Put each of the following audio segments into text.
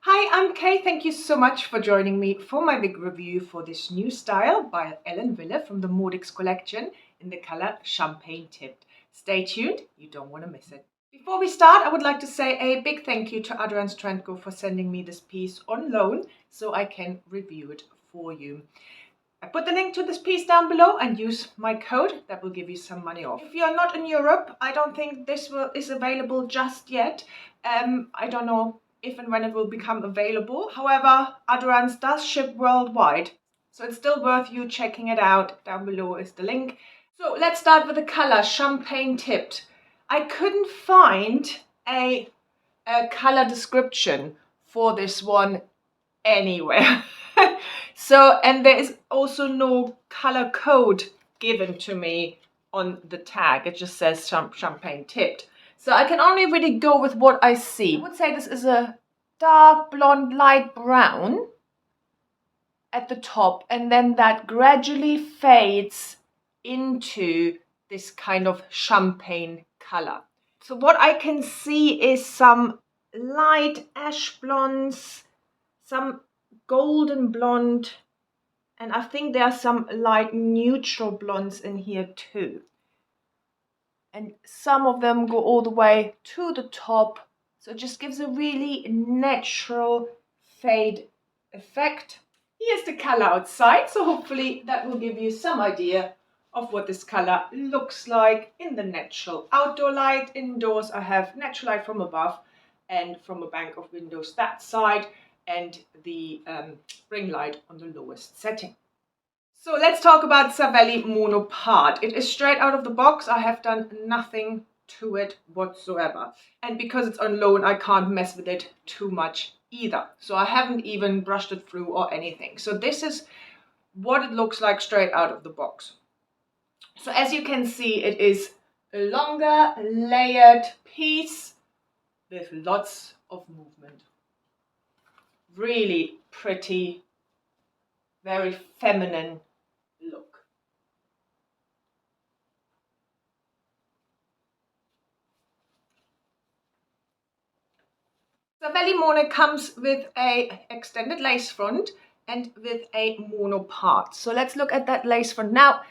Hi, I'm Kay. Thank you so much for joining me for my wig review for this new style by Wille from the Modixx collection in the color Champagne Tipped. Stay tuned, you don't want to miss it. Before we start, I would like to say a big thank you to Adrian Strandko for sending me this piece on loan so I can review it for you. I put the link to this piece down below and use my code that will give you some money off. If you're not in Europe, I don't think this is available just yet. I don't know if and when it will become available. However, Adorans does ship worldwide, so it's still worth you checking it out. Down below is the link. So let's start with the color Champagne Tipped. I couldn't find a color description for this one anywhere. And there is also no color code given to me on the tag. It just says Champagne Tipped. So I can only really go with what I see. I would say this is a dark blonde, light brown at the top, and then that gradually fades into this kind of champagne color. So what I can see is some light ash blondes, some golden blonde, and I think there are some light neutral blondes in here too. And some of them go all the way to the top, so it just gives a really natural fade effect. Here's the color outside, so hopefully that will give you some idea of what this color looks like in the natural outdoor light. Indoors I have natural light from above and from a bank of windows that side, and the ring light on the lowest setting. So let's talk about Savelli Mono part. It is straight out of the box. I have done nothing to it whatsoever. And because it's on loan, I can't mess with it too much either. So I haven't even brushed it through or anything. So this is what it looks like straight out of the box. So as you can see, it is a longer layered piece with lots of movement. Really pretty, very feminine look. Savelli Mono comes with a extended lace front and with a mono part. So let's look at that lace front. Now,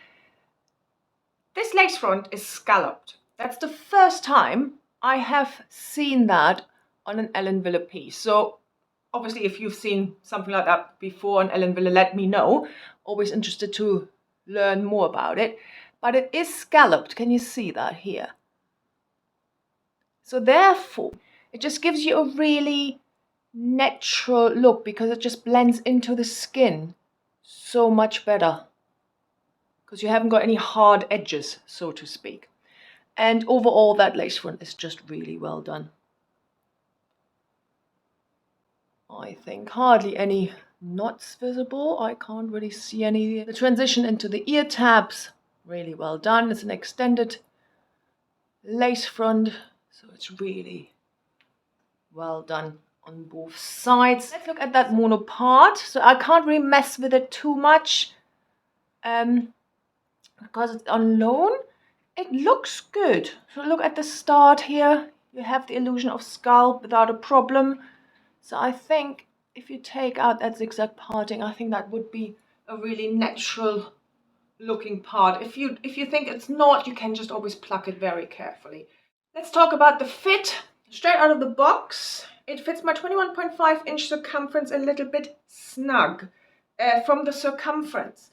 this lace front is scalloped. That's the first time I have seen that on an Wille piece. So obviously, if you've seen something like that before on Wille, let me know. Always interested to learn more about it. But it is scalloped. Can you see that here? So therefore, it just gives you a really natural look because it just blends into the skin so much better. Because you haven't got any hard edges, so to speak. And overall, that lace front is just really well done. I think hardly any knots visible. I can't really see any. The transition into the ear tabs, really well done. It's an extended lace front, so it's really well done on both sides. Let's look at that mono part. So I can't really mess with it too much because it's on loan. It looks good. So look at the start here. You have the illusion of scalp without a problem. So I think if you take out that zigzag parting, I think that would be a really natural looking part. If you think it's not, you can just always pluck it very carefully. Let's talk about the fit. Straight out of the box, it fits my 21.5-inch circumference a little bit snug from the circumference.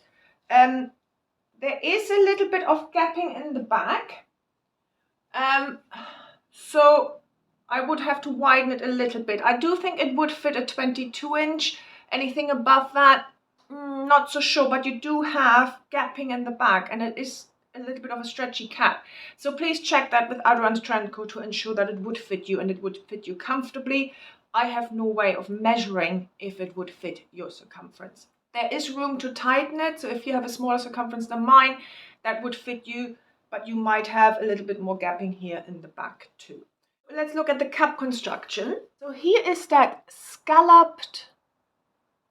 There is a little bit of gapping in the back. So I would have to widen it a little bit. I do think it would fit a 22-inch. Anything above that, not so sure, but you do have gapping in the back, and it is a little bit of a stretchy cap. So please check that with Adrian Strandko to ensure that it would fit you and it would fit you comfortably. I have no way of measuring if it would fit your circumference. There is room to tighten it, so if you have a smaller circumference than mine, that would fit you, but you might have a little bit more gapping here in the back too. Let's look at the cap construction. So here is that scalloped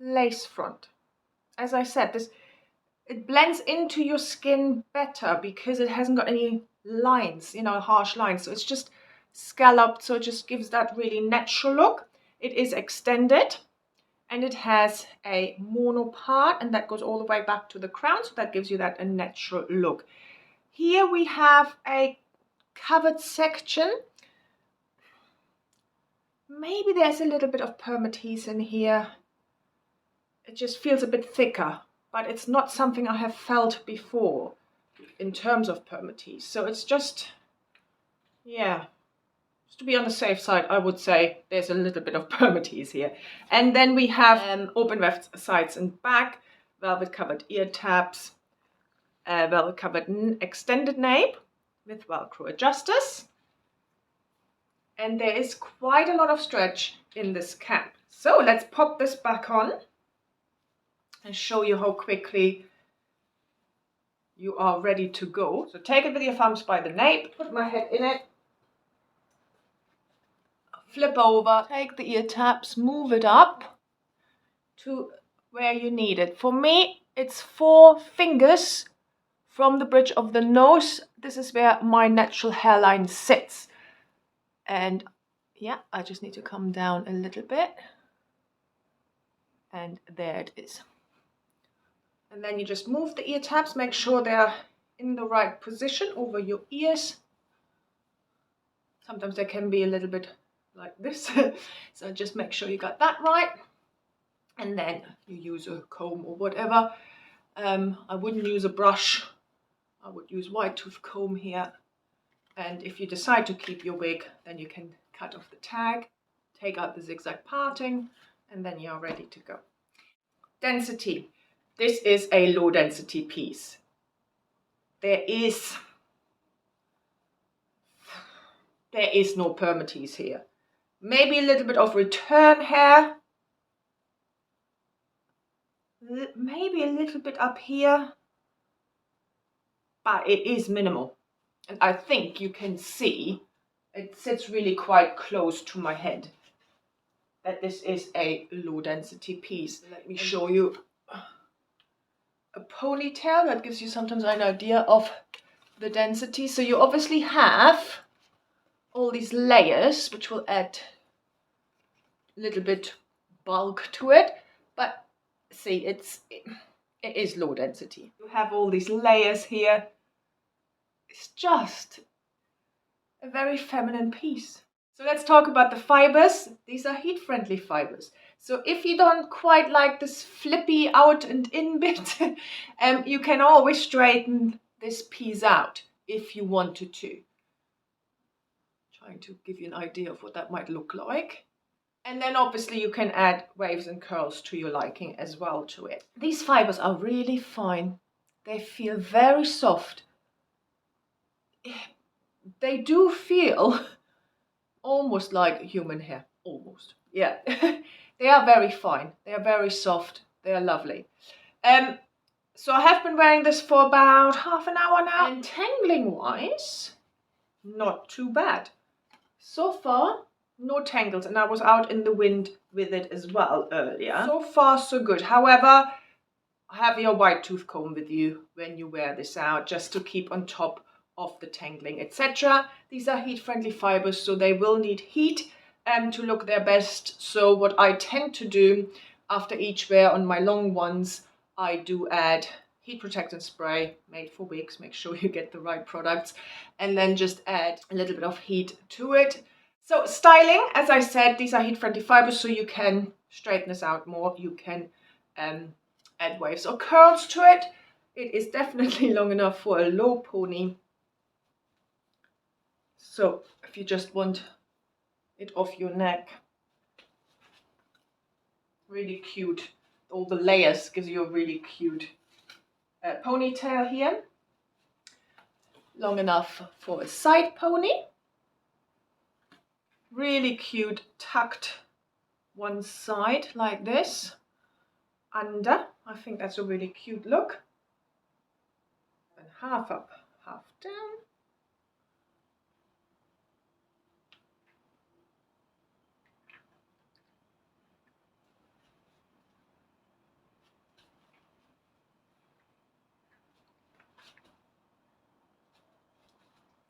lace front. As I said, it blends into your skin better because it hasn't got any lines, harsh lines. So it's just scalloped, so it just gives that really natural look. It is extended and it has a mono part, and that goes all the way back to the crown, so that gives you that a natural look. Here we have a covered section. Maybe there's a little bit of permatease in here. It just feels a bit thicker, but it's not something I have felt before in terms of permatease. So it's just, yeah, just to be on the safe side, I would say there's a little bit of permatease here. And then we have open weft sides and back, velvet covered ear tabs, velvet covered extended nape with Velcro adjusters. And there is quite a lot of stretch in this cap. So let's pop this back on and show you how quickly you are ready to go. So take it with your thumbs by the nape, put my head in it, flip over, take the ear tabs, move it up to where you need it. For me, it's 4 fingers from the bridge of the nose. This is where my natural hairline sits. And yeah, I just need to come down a little bit. And there it is. And then you just move the ear tabs, make sure they're in the right position over your ears. Sometimes they can be a little bit like this. So just make sure you got that right. And then you use a comb or whatever. I wouldn't use a brush. I would use wide tooth comb here. And if you decide to keep your wig, then you can cut off the tag, take out the zigzag parting, and then you're ready to go. Density. This is a low density piece. There is no permatease here. Maybe a little bit of return hair. Maybe a little bit up here. But it is minimal. And I think you can see it sits really quite close to my head. That this is a low density piece. Let me show you a ponytail. That gives you sometimes an idea of the density. So you obviously have all these layers, which will add a little bit bulk to it. But see, it is low density. You have all these layers here. It's just a very feminine piece. So let's talk about the fibers. These are heat-friendly fibers. So if you don't quite like this flippy out and in bit, you can always straighten this piece out if you wanted to. Trying to give you an idea of what that might look like. And then obviously you can add waves and curls to your liking as well to it. These fibers are really fine. They feel very soft. They do feel almost like human hair, almost. Yeah, they are very fine. They are very soft. They are lovely. So I have been wearing this for about half an hour now. And tangling wise, not too bad. So far, no tangles. And I was out in the wind with it as well earlier. So far, so good. However, have your white tooth comb with you when you wear this out, just to keep on top of the tangling, etc. These are heat-friendly fibers, so they will need heat to look their best. So what I tend to do after each wear on my long ones, I do add heat protectant spray made for wigs. Make sure you get the right products, and then just add a little bit of heat to it. So styling, as I said, these are heat-friendly fibers, so you can straighten this out more. You can add waves or curls to it. It is definitely long enough for a low pony. So if you just want it off your neck, really cute. All the layers gives you a really cute ponytail here. Long enough for a side pony. Really cute, tucked one side like this. Under, I think that's a really cute look. And half up, half down.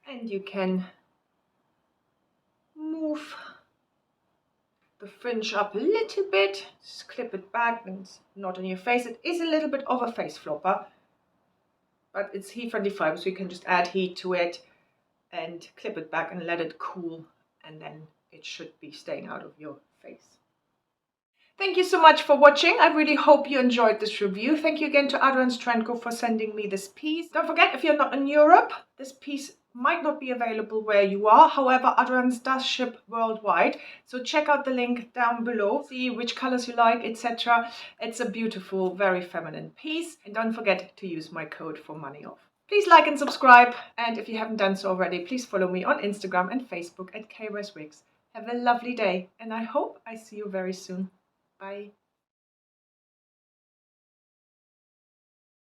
And you can move the fringe up a little bit, just clip it back and not on your face. It is a little bit of a face flopper, but it's heat-friendly fiber, so you can just add heat to it and clip it back and let it cool, and then it should be staying out of your face. Thank you so much for watching. I really hope you enjoyed this review. Thank you again to Adrian Stranko for sending me this piece. Don't forget, if you're not in Europe, this piece might not be available where you are. However, Adrian's does ship worldwide. So check out the link down below. See which colors you like, etc. It's a beautiful, very feminine piece. And don't forget to use my code for money off. Please like and subscribe. And if you haven't done so already, please follow me on Instagram and Facebook at KWesWigs. Have a lovely day, and I hope I see you very soon. Bye.